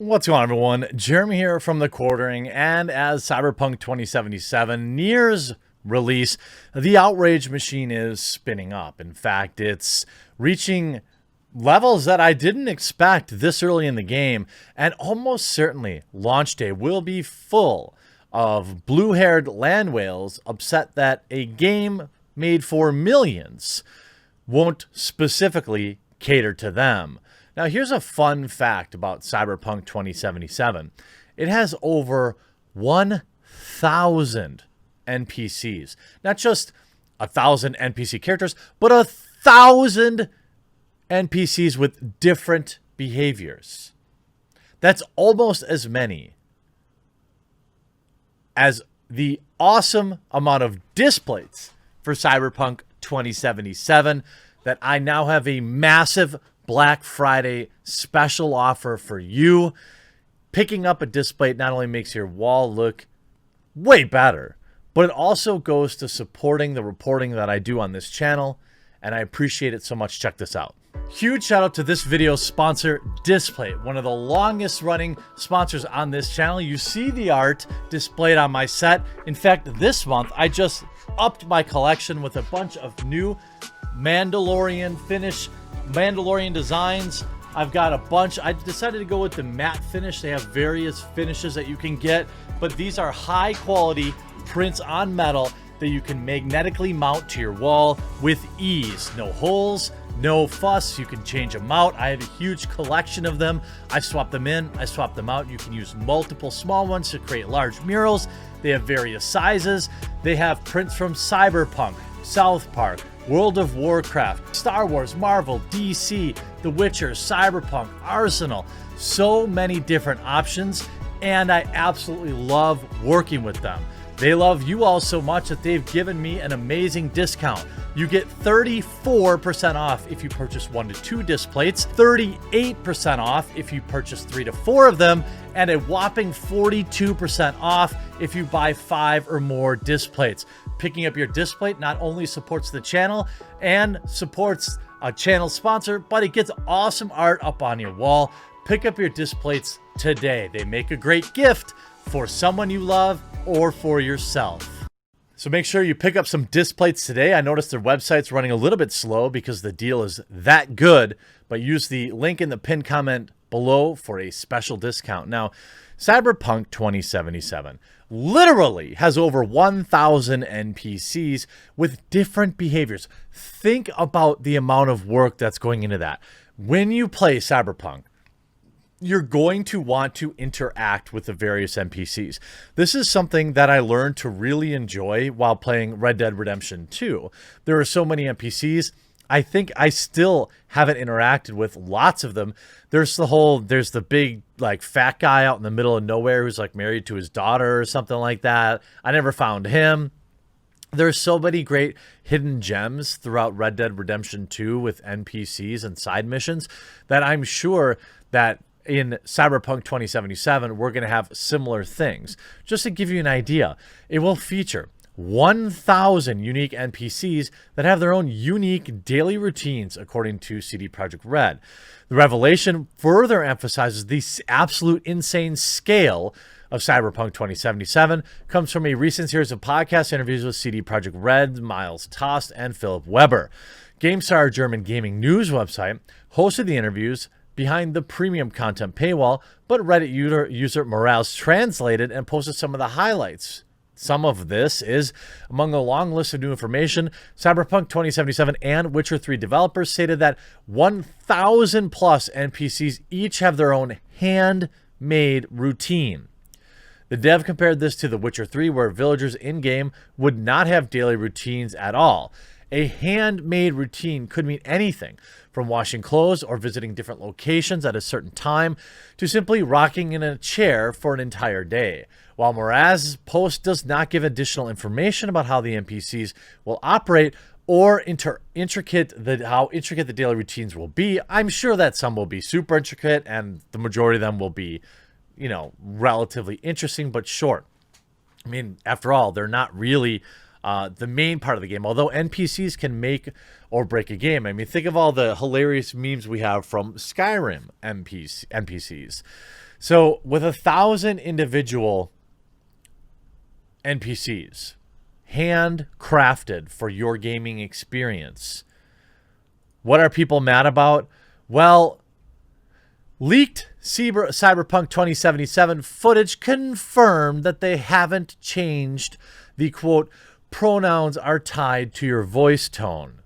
What's going on, everyone? Jeremy here from The Quartering, and as Cyberpunk 2077 nears release, the Outrage machine is spinning up. In fact, it's reaching levels that I didn't expect this early in the game, and almost certainly launch day will be full of blue-haired land whales upset that a game made for millions won't specifically cater to them. Now, here's a fun fact about Cyberpunk 2077. It has over 1,000 NPCs. Not just 1,000 NPC characters, but 1,000 NPCs with different behaviors. That's almost as many as the awesome amount of displays for Cyberpunk 2077 that I now have a massive Black Friday special offer for you. Picking up a display not only makes your wall look way better, but it also goes to supporting the reporting that I do on this channel, and I appreciate it so much. Check this out. Huge shout out to this video's sponsor, Displate, one of the longest running sponsors on this channel. You see the art displayed on my set. In fact, this month I just upped my collection with a bunch of new Mandalorian designs. I've got a bunch. I decided to go with the matte finish. They have various finishes that you can get, but these are high quality prints on metal that you can magnetically mount to your wall with ease. No holes, no fuss. You can change them out. I have a huge collection of them. I swap them in, I swap them out. You can use multiple small ones to create large murals. They have various sizes. They have prints from Cyberpunk, South Park, World of Warcraft, Star Wars, Marvel, DC, The Witcher, Cyberpunk, Arsenal. So many different options, and I absolutely love working with them. They love you all so much that they've given me an amazing discount. You get 34% off if you purchase 1 to 2 displays, 38% off if you purchase 3 to 4 of them, and a whopping 42% off if you buy 5 or more displays. Picking up your display not only supports the channel and supports a channel sponsor, but it gets awesome art up on your wall. Pick up your displays today. They make a great gift for someone you love or for yourself. So make sure you pick up some displays today. I noticed their website's running a little bit slow because the deal is that good, but use the link in the pinned comment below for a special discount. Now, Cyberpunk 2077 literally has over 1,000 NPCs with different behaviors. Think about the amount of work that's going into that. When you play Cyberpunk, you're going to want to interact with the various NPCs. This is something that I learned to really enjoy while playing Red Dead Redemption 2. There are so many NPCs. I think I still haven't interacted with lots of them. There's the big like fat guy out in the middle of nowhere who's like married to his daughter or something like that. I never found him. There's so many great hidden gems throughout Red Dead Redemption 2 with NPCs and side missions that I'm sure that in Cyberpunk 2077, we're going to have similar things. Just to give you an idea, it will feature 1,000 unique NPCs that have their own unique daily routines, according to CD Projekt Red. The revelation further emphasizes the absolute insane scale of Cyberpunk 2077, comes from a recent series of podcast interviews with CD Projekt Red, Miles Tost, and Philip Weber. GameStar, German gaming news website, hosted the interviews behind the premium content paywall, but Reddit user Morales translated and posted some of the highlights. Some of this is among a long list of new information. Cyberpunk 2077 and Witcher 3 developers stated that 1,000 plus NPCs each have their own handmade routine. The dev compared this to The Witcher 3, where villagers in-game would not have daily routines at all. A handmade routine could mean anything from washing clothes or visiting different locations at a certain time to simply rocking in a chair for an entire day. While Moraz's post does not give additional information about how the NPCs will operate or how intricate the daily routines will be, I'm sure that some will be super intricate and the majority of them will be, relatively interesting but short. I mean, after all, they're not really the main part of the game, although NPCs can make or break a game. I mean, think of all the hilarious memes we have from Skyrim NPCs. So with 1,000 individual NPCs handcrafted for your gaming experience, what are people mad about? Well, leaked Cyberpunk 2077 footage confirmed that they haven't changed the, quote, pronouns are tied to your voice tone.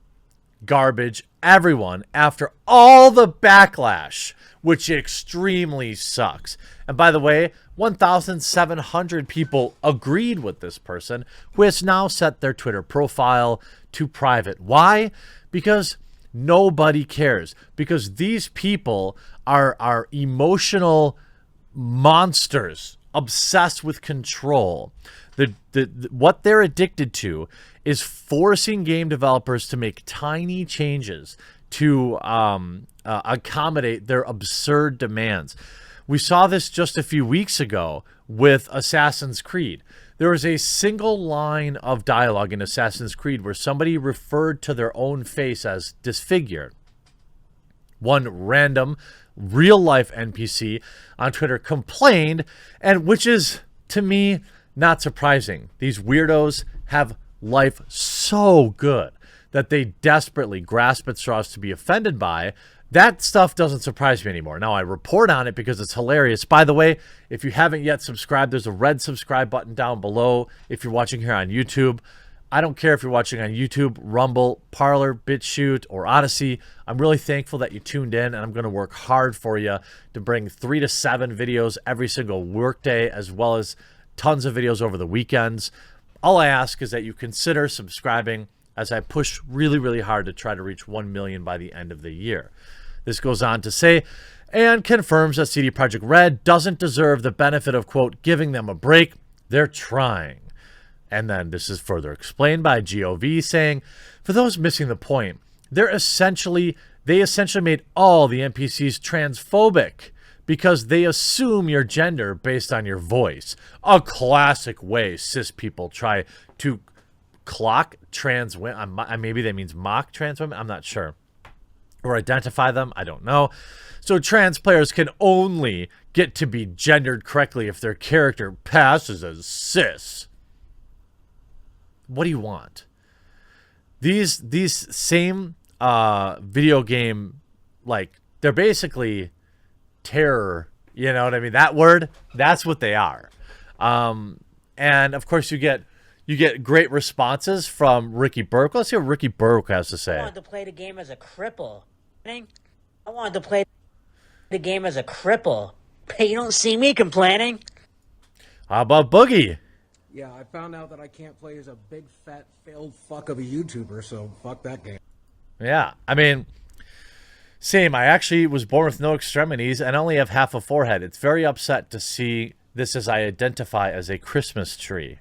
Garbage, everyone, after all the backlash, which extremely sucks. And by the way, 1,700 people agreed with this person, who has now set their Twitter profile to private. Why? Because nobody cares. Because these people are emotional monsters obsessed with control. What they're addicted to is forcing game developers to make tiny changes to accommodate their absurd demands. We saw this just a few weeks ago with Assassin's Creed. There was a single line of dialogue in Assassin's Creed where somebody referred to their own face as disfigured. One random real-life NPC on Twitter complained, and which is, to me, not surprising. These weirdos have life so good that they desperately grasp at straws to be offended by. That stuff doesn't surprise me anymore. Now, I report on it because it's hilarious. By the way, if you haven't yet subscribed, there's a red subscribe button down below if you're watching here on YouTube. I don't care if you're watching on YouTube, Rumble, Parler, BitChute, or Odyssey. I'm really thankful that you tuned in, and I'm going to work hard for you to bring 3 to 7 videos every single workday, as well as tons of videos over the weekends. All I ask is that you consider subscribing as I push really, really hard to try to reach 1 million by the end of the year. This goes on to say, and confirms that CD Projekt Red doesn't deserve the benefit of, quote, giving them a break. They're trying. And then this is further explained by GOV saying, for those missing the point, they essentially made all the NPCs transphobic because they assume your gender based on your voice. A classic way cis people try to clock trans women. Maybe that means mock trans women. I'm not sure. Or identify them. I don't know. So trans players can only get to be gendered correctly if their character passes as cis. What do you want? These same video game, like, they're basically terror. You know what I mean? That word, that's what they are. And of course you get great responses from Ricky Burke. Let's see what Ricky Burke has to say. I wanted to play the game as a cripple. I wanted to play the game as a cripple. Hey, you don't see me complaining. How about Boogie? Yeah, I found out that I can't play as a big, fat, failed fuck of a YouTuber, so fuck that game. Yeah, I mean, same. I actually was born with no extremities and only have half a forehead. It's very upset to see this as I identify as a Christmas tree.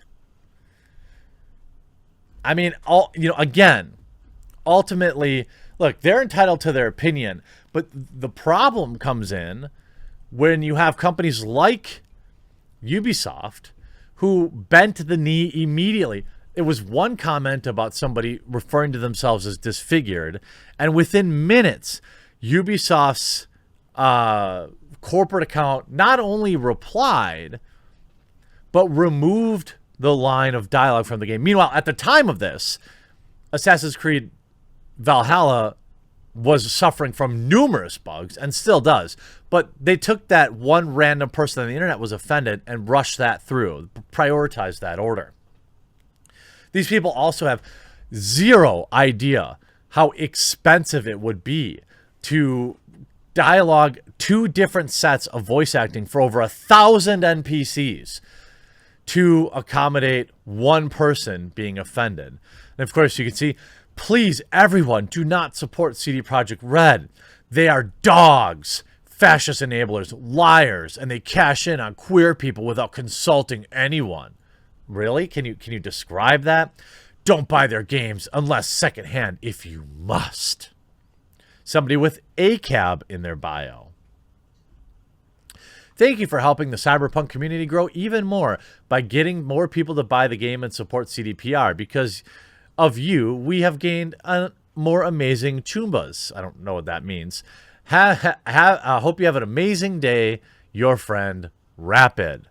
I mean, again, ultimately, look, they're entitled to their opinion, but the problem comes in when you have companies like Ubisoft who bent the knee immediately. It was one comment about somebody referring to themselves as disfigured, and within minutes, Ubisoft's corporate account not only replied, but removed the line of dialogue from the game. Meanwhile, at the time of this, Assassin's Creed Valhalla was suffering from numerous bugs and still does. But they took that one random person on the internet was offended and rushed that through, prioritized that order. These people also have zero idea how expensive it would be to dialogue 2 different sets of voice acting for over 1,000 NPCs to accommodate one person being offended. And of course, you can see, please, everyone, do not support CD Projekt Red. They are dogs, fascist enablers, liars, and they cash in on queer people without consulting anyone. Really? Can you describe that? Don't buy their games unless secondhand if you must. Somebody with ACAB in their bio. Thank you for helping the Cyberpunk community grow even more by getting more people to buy the game and support CDPR. Because of you, we have gained more amazing Chumbas. I don't know what that means. Hope you have an amazing day. your friend, Rapid.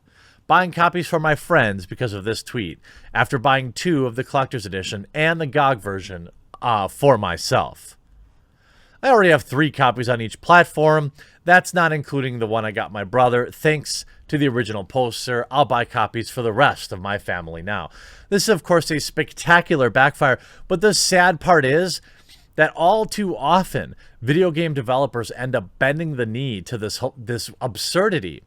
Buying copies for my friends because of this tweet, after buying 2 of the collector's edition and the GOG version for myself. I already have 3 copies on each platform. That's not including the one I got my brother. Thanks to the original poster, I'll buy copies for the rest of my family now. This is, of course, a spectacular backfire, but the sad part is that all too often, video game developers end up bending the knee to this absurdity.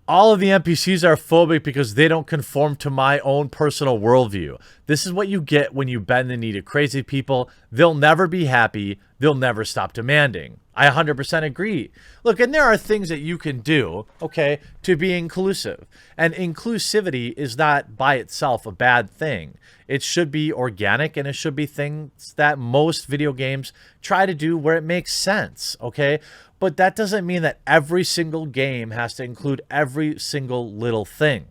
All of the NPCs are phobic because they don't conform to my own personal worldview. This is what you get when you bend the knee to crazy people. They'll never be happy. They'll never stop demanding. I 100% agree. Look, and there are things that you can do, okay, to be inclusive. And inclusivity is not by itself a bad thing. It should be organic, and it should be things that most video games try to do where it makes sense, okay? But that doesn't mean that every single game has to include every single little thing.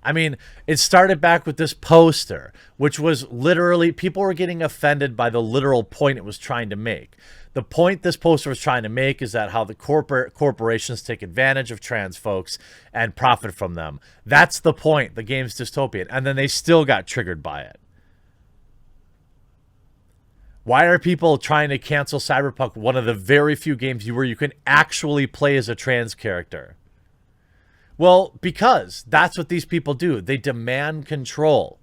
I mean, it started back with this poster, which was literally, people were getting offended by the literal point it was trying to make. The point this poster was trying to make is that how the corporations take advantage of trans folks and profit from them. That's the point. The game's dystopian. And then they still got triggered by it. Why are people trying to cancel Cyberpunk, one of the very few games where you can actually play as a trans character? Well, because that's what these people do. They demand control.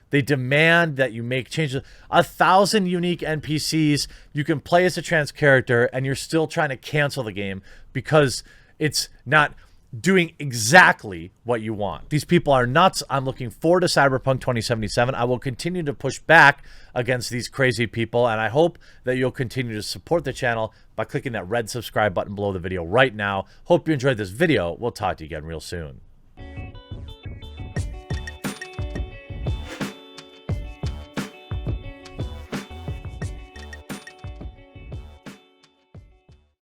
They demand that you make changes. 1,000 unique NPCs, you can play as a trans character, and you're still trying to cancel the game because it's not doing exactly what you want. These people are nuts. I'm looking forward to Cyberpunk 2077. I will continue to push back against these crazy people, and I hope that you'll continue to support the channel by clicking that red subscribe button below the video right now. Hope you enjoyed this video. We'll talk to you again real soon.